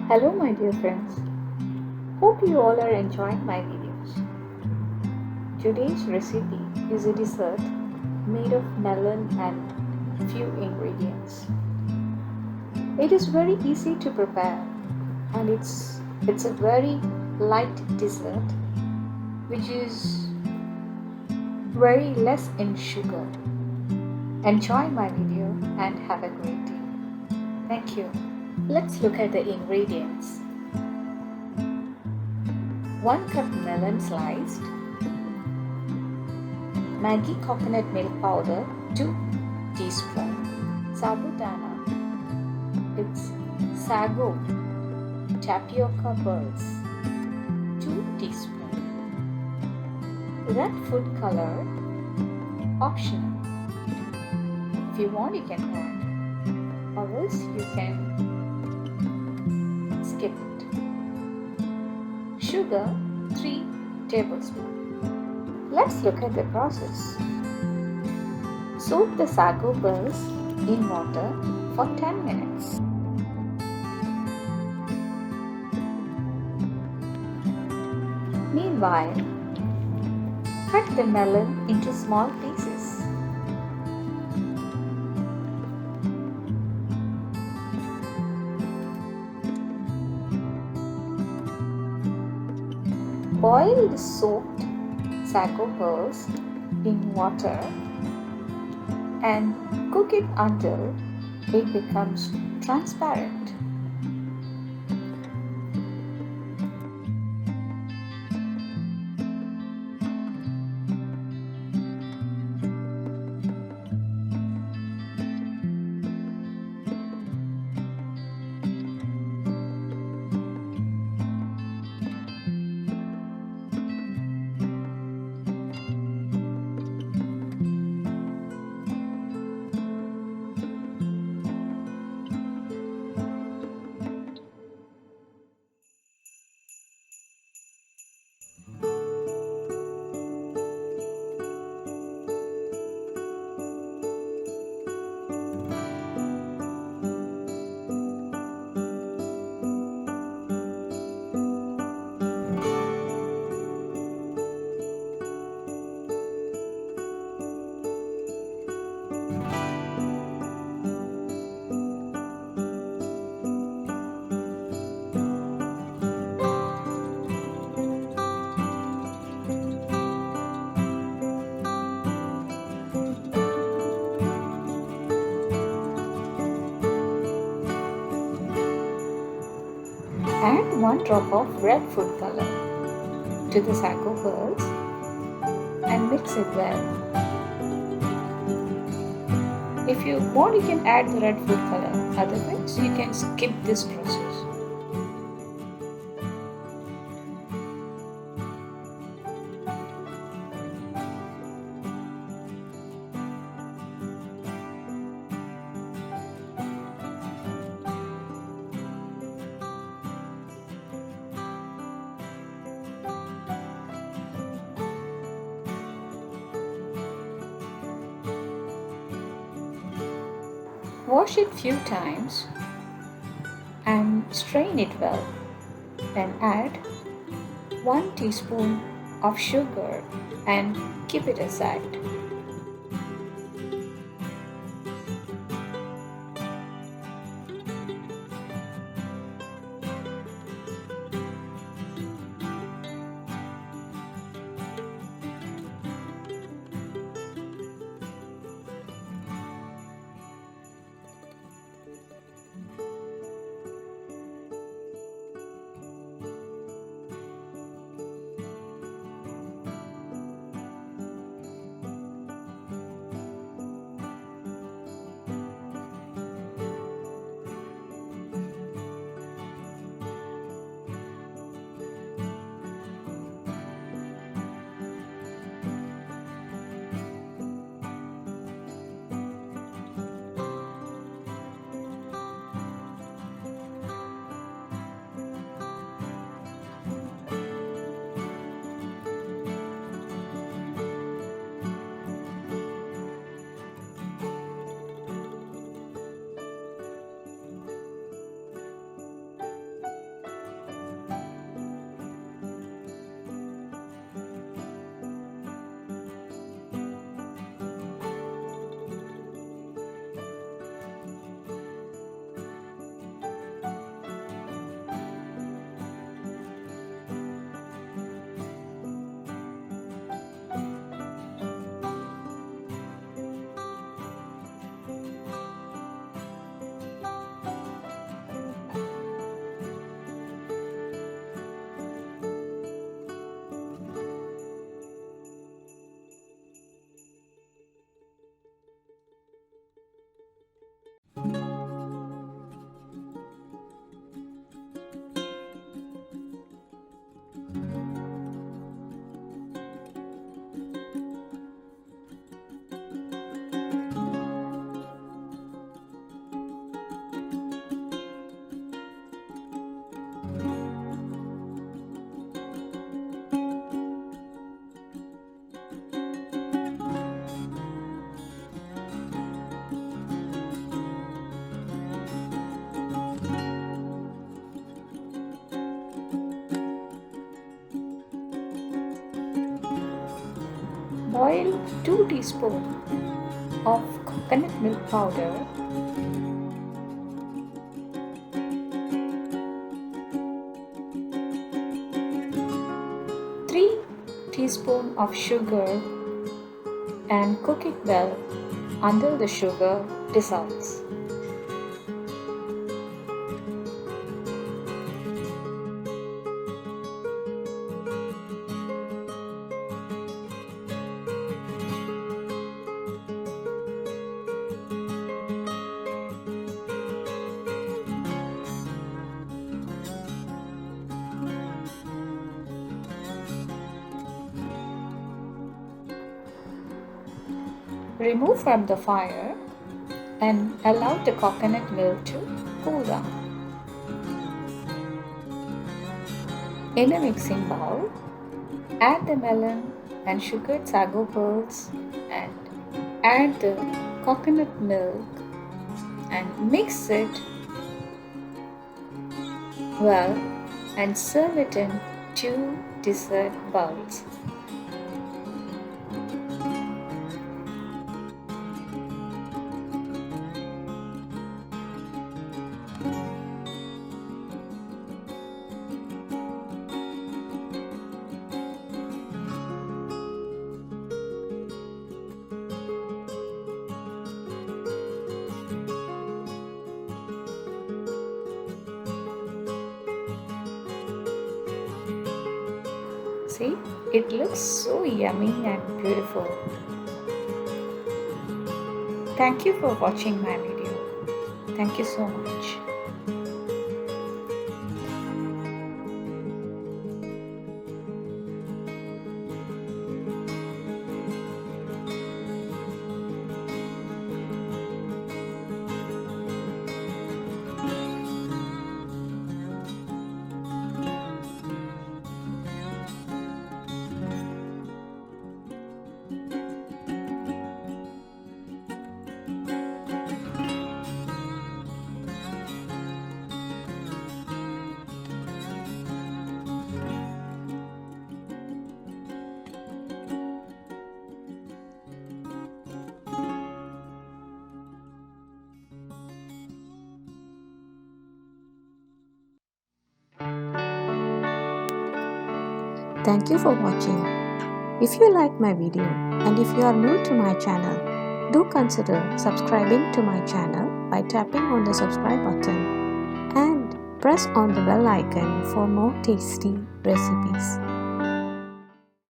Hello, my dear friends. Hope you all are enjoying my videos. Today's recipe is a dessert made of melon and few ingredients. It is very easy to prepare and it's a very light dessert which is very less in sugar. Enjoy my video and have a great day. Thank you. Let's look at the ingredients. 1 cup melon sliced, Maggi coconut milk powder 2 teaspoons, sabudana, it's sago tapioca pearls 2 teaspoons, red food color optional. If you want you can add or else you can skip it. Sugar 3 tablespoons. Let's look at the process. Soak the sago pearls in water for 10 minutes. Meanwhile, cut the melon into small pieces. Boil the soaked sago pearls in water and cook it until it becomes transparent. Add 1 drop of red food color to the sago pearls and mix it well. If you want, you can add the red food color, otherwise, you can skip this process. Wash it few times and strain it well. Then add 1 teaspoon of sugar and keep it aside. Boil 2 teaspoons of coconut milk powder, 3 teaspoons of sugar and cook it well until the sugar dissolves. Remove from the fire and allow the coconut milk to cool down. In a mixing bowl, add the melon and sugared sago pearls and add the coconut milk and mix it well and serve it in 2 dessert bowls. See, it looks so yummy and beautiful. Thank you for watching my video. Thank you so much. Thank you for watching. If you like my video and if you are new to my channel, do consider subscribing to my channel by tapping on the subscribe button and press on the bell icon for more tasty recipes.